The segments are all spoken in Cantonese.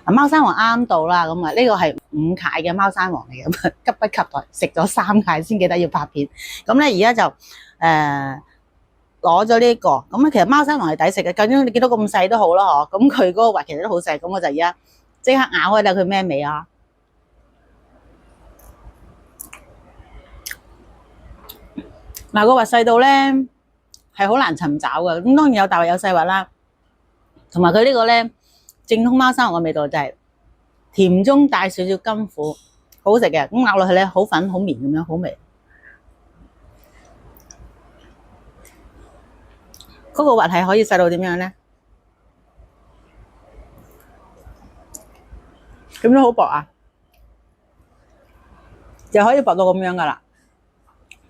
貓山王啱到啦，咁啊呢個係5屆嘅貓山王嚟嘅，咁急不及待食咗3屆先記得要拍片。咁咧而家就攞咗呢個，咁其實貓山王係抵食嘅，究竟你見到咁細都好啦嗬。咁佢嗰個核其實都好細，咁我就而家即刻咬開睇佢咩味啊！嗱，個核細到咧係好難尋找嘅，咁當然有大核有細核啦，同埋佢呢個咧正統貓山王嘅味道就係甜中帶少少甘苦，好好食嘅。咁咬落去咧好粉好綿咁樣，好味。嗰個核係可以細到點樣咧？咁樣好薄啊，就可以薄到咁樣噶啦。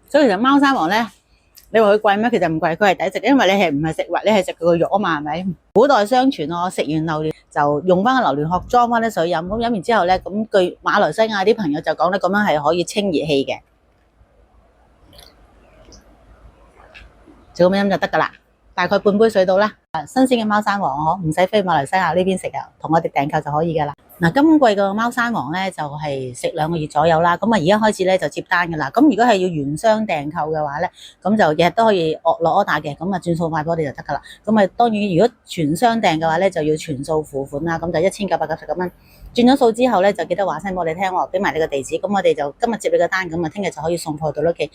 所以其實貓山王咧，你話佢貴咩？其實唔貴，佢係抵食，因為你係唔係食核，你係食佢個肉啊嘛，係咪？古代相傳咯，食完榴蓮就用翻個榴蓮殼裝翻啲水飲，咁飲完之後咧，咁據馬來西亞啲朋友就講咧，咁樣係可以清熱氣嘅，就咁樣飲就得噶啦。大概半杯水到啦。新鮮嘅貓山王嗬，唔使飛馬來西亞呢邊食啊，同我哋訂購就可以噶啦。嗱，今季個貓山王咧就係食2個月左右啦。咁啊，而家開始咧就接單噶啦。咁如果係要原箱訂購嘅話咧，咁就日日都可以落 order 嘅。咁啊，轉數快俾我哋就得噶啦。咁啊，當然如果全箱訂嘅話咧，就要全數付款啦。咁就1999蚊。轉咗數之後咧，就記得話聲俾我哋聽喎，俾埋你個地址。咁我哋就今日接你個單，咁啊，聽日就可以送貨到屋企。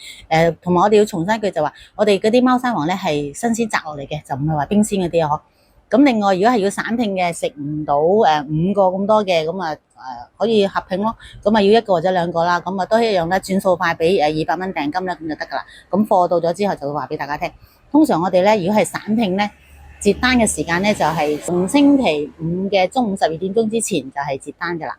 同埋我哋要重申一句就話，我哋嗰啲貓山王咧係新鮮摘落嚟嘅，就唔係話冰鮮嗰啲啊。咁另外，如果係要散拼嘅，食唔到5個咁多嘅，咁啊可以合拼咯。咁啊要1個或者2個啦，咁啊都一樣咧，轉數快俾200蚊訂金咧，咁就得噶啦。咁貨到咗之後就會話俾大家聽。通常我哋咧，如果係散拼咧，截單嘅時間咧就係逢星期5嘅中午12點鐘之前就係截單噶啦。